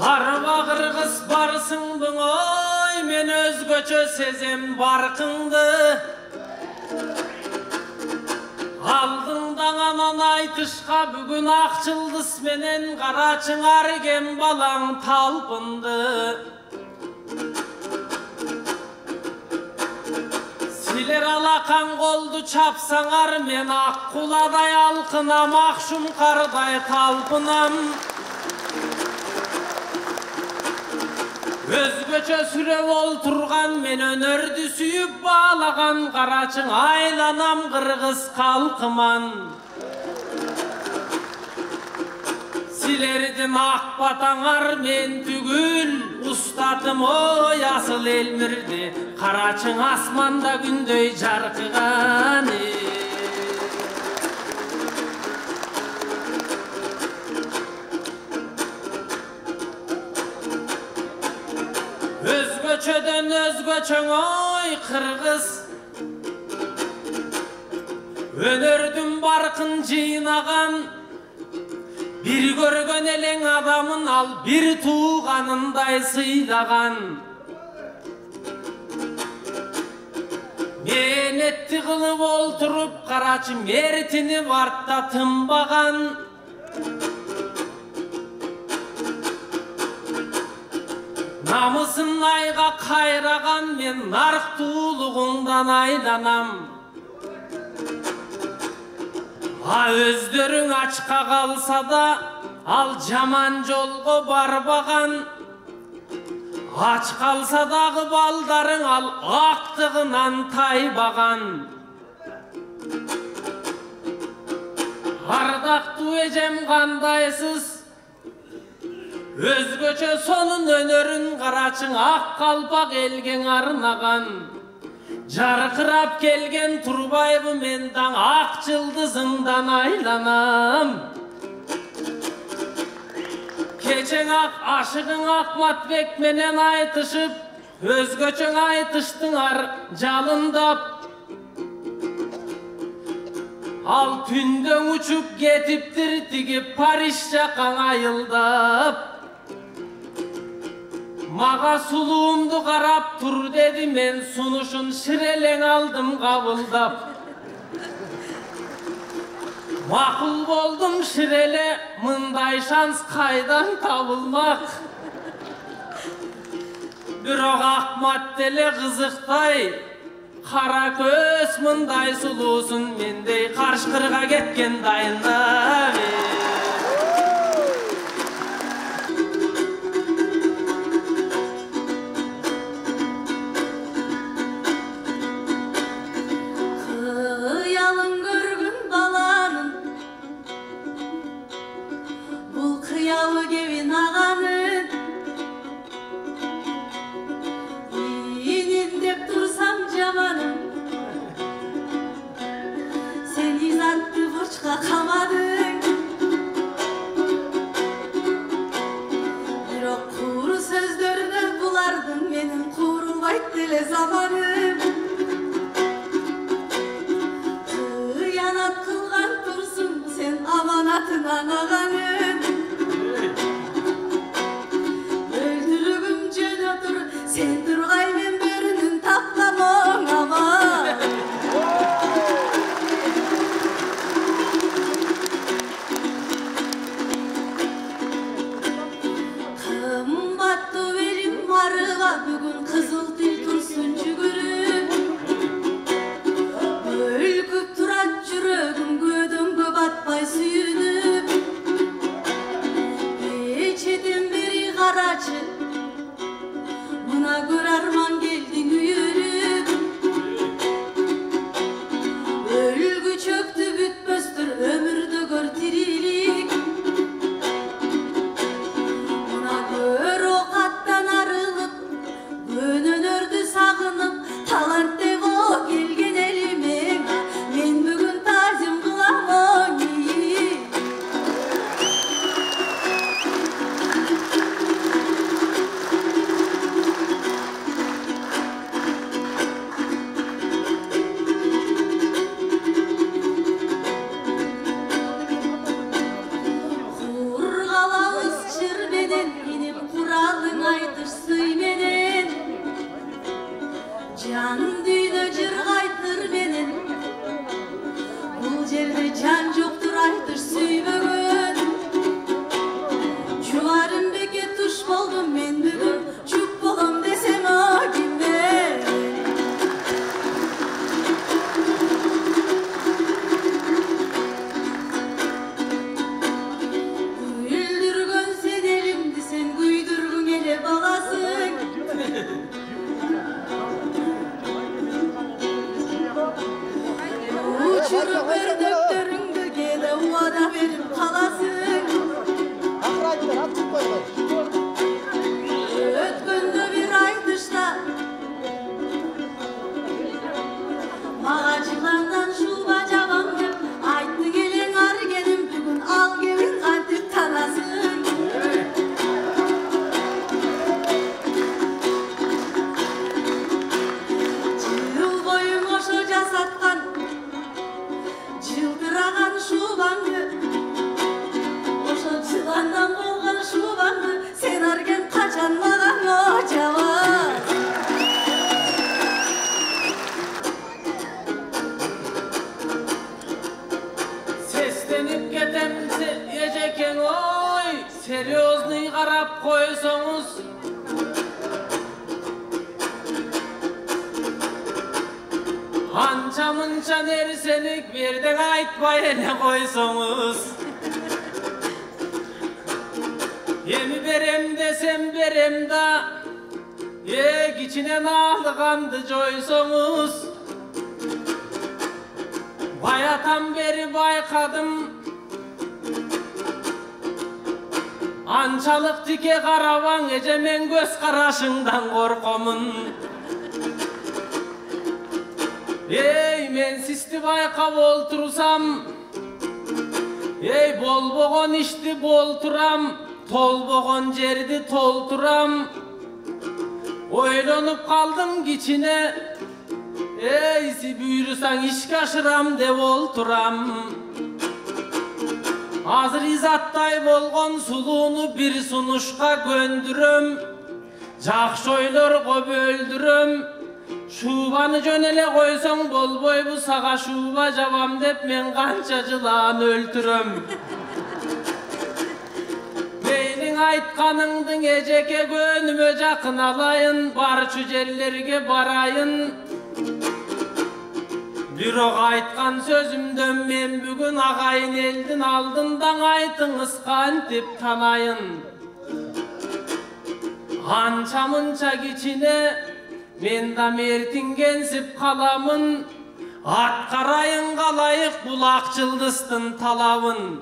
Karma kırgız barsın oy, men özgöçö sezem barkыңды. Aldыңdan anan aytышка бүгүn ак жылдыз менен кара чыңар кен балаң талпынды. Силер алакан колду чапсаңар, мен ак куладай алкынам, акшум кардай талпынам. Özgöçö сүрөп олтурган, мен өнөрдү сүйүп баалаган карачың айланам кыргыз калкыман. Силердин ак батаңар мен түгүл, устатым ой асыл элмирди, карачың асманда күндөй жаркыган. Özgöçödön özgöçöң oy kırgız, өнөрдүн баркын жыйнаган, bir көргөн элең адамын ал bir тууганындай сыйлаган. Менетти кылып олтуруп карачы мертинип артта тынбаган. Намысын айга кайраган, мен нарктуулугуңдан айланам. Өздөрүң ачка калса да, ал жаман жолго барбаган. Ач калса дагы балдарың ал актыгынан тайбаган. Ардактуу эжем кандайсыз, өзгөчө сонун өнөрүн карачың ак калпак элге арнаган. Жаркырап келген турбайбы мен таң ак жылдызыңдан айланам. Кечең ак ашыгың Акматбек менен айтышып, өзгөчөң айтыштыңар жалындап. Ал түндөң учуп кетиптир тиги Париж жакка айылдап. Мага сулуумду карап тур деди, мен сунушун ширелең алдым кабылдап. Макул болдум ширеле, мындай шанс кайдан табылмак. Бирок Акмат деле кызыктай, кара көз мындай сулуусун мендей каршкырга кеткен дайындап. Kamadın bir o kuru sözlerine bulardın, benim kurulbayt dile zamanım. Kıyanat kılgan tursun sen amanatın anağanın. серьезный қарап қойсаңыз, анша-мұнша нәрселік бердің айтпай әле қойсаңыз, еми берем десем берем да, içinen ağlıqandı joysаңыз, bayatan beri bayqadım, ançalıq tike qaravan ece men göz qarашыңdan qorqomun. Men sisti bayqab oltursam, bolboğon işti bolturam, tolboğon жерди tolturam. Oylanıp kaldım giçine, eysi buyursan işke aşıram dep olturam. Azır izattay bolgon suluğunu bir sunuşka göndürüm, jakşı oylar koп öldürüm. Şubanı jönele koysan bolboy bu sağa şuba jabam dep men kança жылан öltürüm. Meyling aytkanыңдың ejeke gönüme jakın alayın, barçı жерlerge barayın. Бирок айткан сөзүмдөн мен бүгүн агайын элдин алдындан айтыңыз кантип танайын. Анча-мынча кичине мен да мертингенсип каламын, аткарайын калайык булак жылдыстын талабын.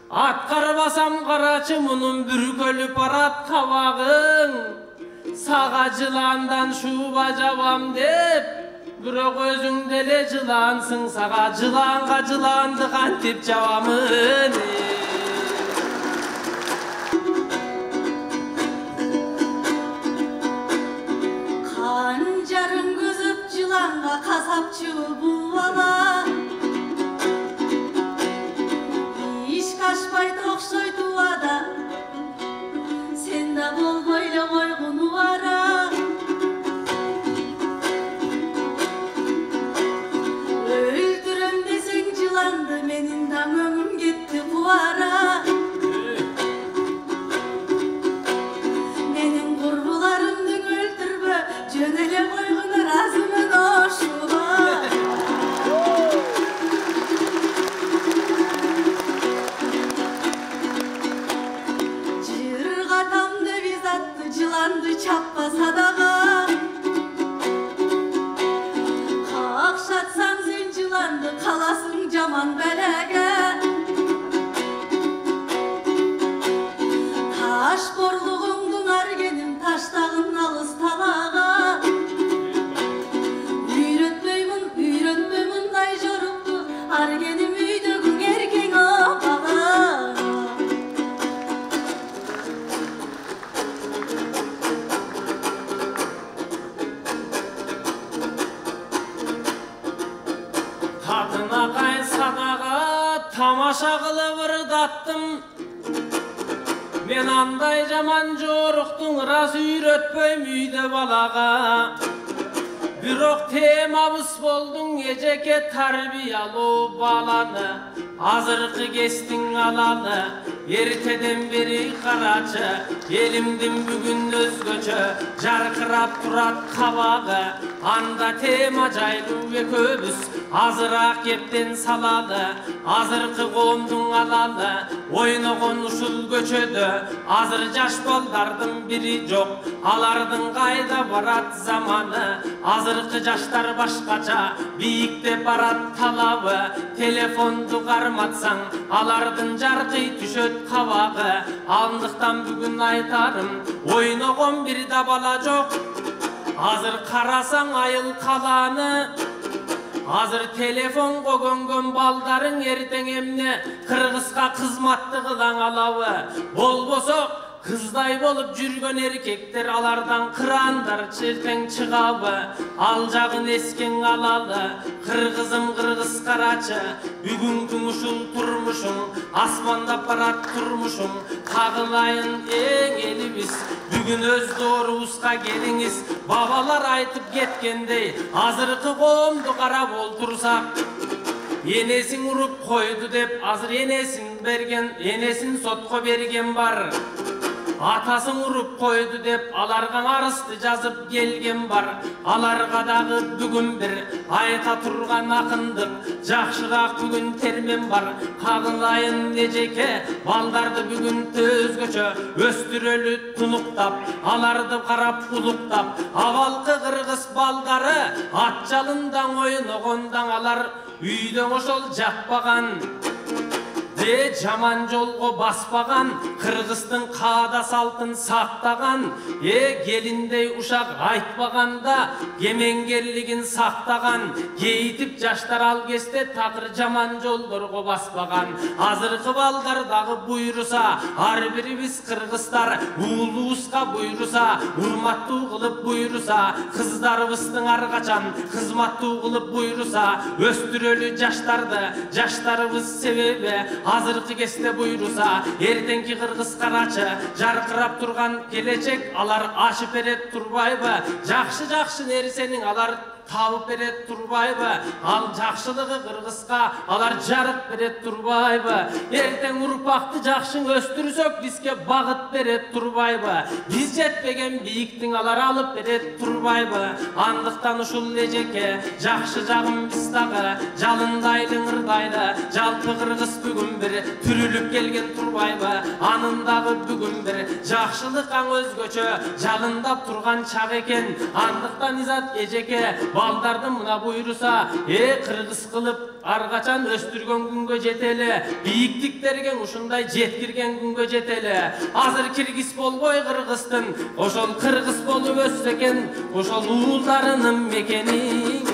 Аткарбасам карачы мунун бүркөлүп барат кабагың, сага жыландан шуба жабам деп, бирок өзүң деле жылансың, сага жыланга жыланды кантип жабамын. Kancarın gözüp жыланга kasapçı bu bala, iş kaçpay toksoy tuvada, sen de bol böyle koygunu vara. Öldürüm desen жыланды, menin de ömrüm gitti bu ara. Menin kurbularımdın öldürme, jönele koygunu razımın oşuğa. Jırgatamdı biz attı, жыланды çapmasa dağa. Kakşatsan sen жыланды, kalasın jaman belege. Taş borluğumdun argenim, taştağın alız talağa. Üyretmeymin day joruktu, argenim üydөгүң erkeň opala. Katına kay sadağa tamaşa kılıp ırdattım. Men anday jaman joruktun ras üyretpöym üyde balaga. Bирок темабыз болдуң эжеке тарбиялуу баланы, азыркы кестиң алалы, эртеден бери карачы, элимдин бүгүн өзгөчө, жаркырап турат кабагы, анда тема жайлуу экөөбүз, азыраак кептен салалы, азыркы коомдуң алалы, ойногон ушул көчөдө, азыр жаш балдардын бири жок, алардын кайда барат заманы, азыркы жаштар башкача, бийикте барат талабы, телефонду карматсаң, алардын жаркый түшөт кабагы, андыктан бүгүн айтарым, ойногон бир да бала жок, азыр карасаң айыл каланы, азыр телефон когонгон балдарың эртең эмне кыргызга кызматты кылаң алабы, болбосо кыздай болуп жүргөн эркектер алардан кырандар чертең чыгабы, ал жагын эскең алалы, кыргызым кыргыз карачы, бүгүнкү ушул турмушуң, асмандап барат турмушуң, кагылайын эң элибиз, бүгүн өз доорубузга келиңиз, бабалар айтып кеткендей, азыркы коомду карап олтурсак, енесиң уруп койду деп, азыр енесиң берген, енесін сотқа берген бар. Атасын ұрып қойды деп аларған арысты жазып келген бар. Аларға дағы бүгін бір айта тұрған ақындық, жақшырақ бүгін термен бар. Қағылайын нежеке балдарды бүгін өзгөчө өстірөлі тұнықтап, аларды қарап ұлықтап, авалқы қырғыз балдары ат жалындан ойнағандан алар үйден ошол жатпаған. Жаман жолға баспаған, қырғыздың қада салтын сақтаған, келіндей ушақ айтпағанда кемеңгерлігін сақтаған, кейтіп жаштар ал кесте тақыр жаман жолдарға баспаған. Азырқы балдардағы бұйырыса, ар біріміз қырғыздар улуысқа бұйырыса, урматту қылып бұйырыса, қыздарыбыздың арқачан қызматту қылып бұйырыса, өстірөлі жаштарыбыз себебі азырқы кесте бұйырыса, ертеңки қырғыз қарачы жарқырап тұрған келечек алар ашып берет турбайбы, жақшы нерсенің алар табып берет турбайбы, ал жақшылығы қырғызға алар жарық берет турбайбы, ертең ұрпақты жақшың өстірсөк бізге бағыт берет турбайбы, біз жетпеген биіктің алар алып берет турбайбы. Андықтан ушул нежеке жақшы жағым біздағы жалындайлы ырдайлы жалпы қырғыз бүгін бір түріліп келген турбайбы, анындағы бүгін бір жақшылық аң өзгөчө жалындап тұрған чақ екен. Андықтан изат ежеке балдарды мына бұйырыса, қырғыз қылып арғачан өстірген күнге жетелі, биіктіктерге ушындай жеткірген күнге жетелі. Азыр киргиз болбой қырғыздың, ошол қырғыз болып өссекен, ошол уулдарының мекені.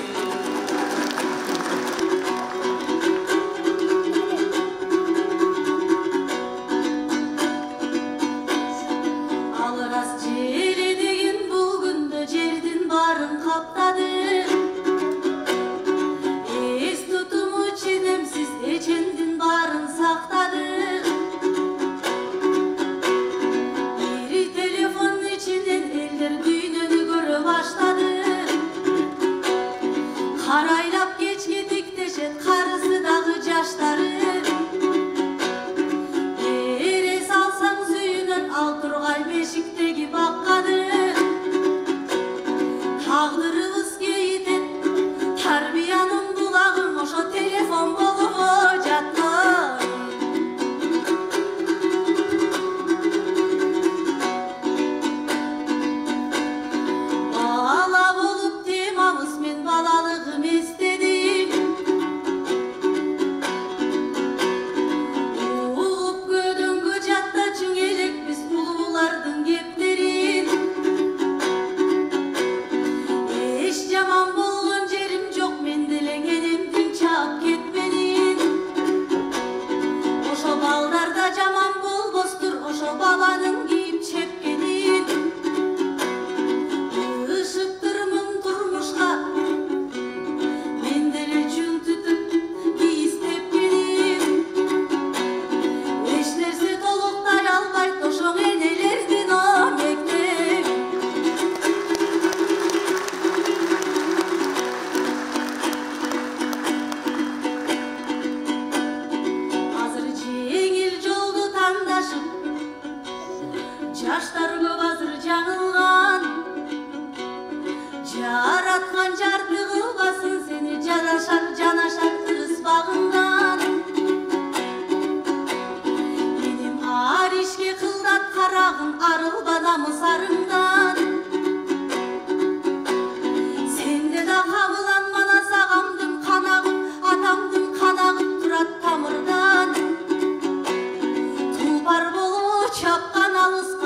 Çapkan alız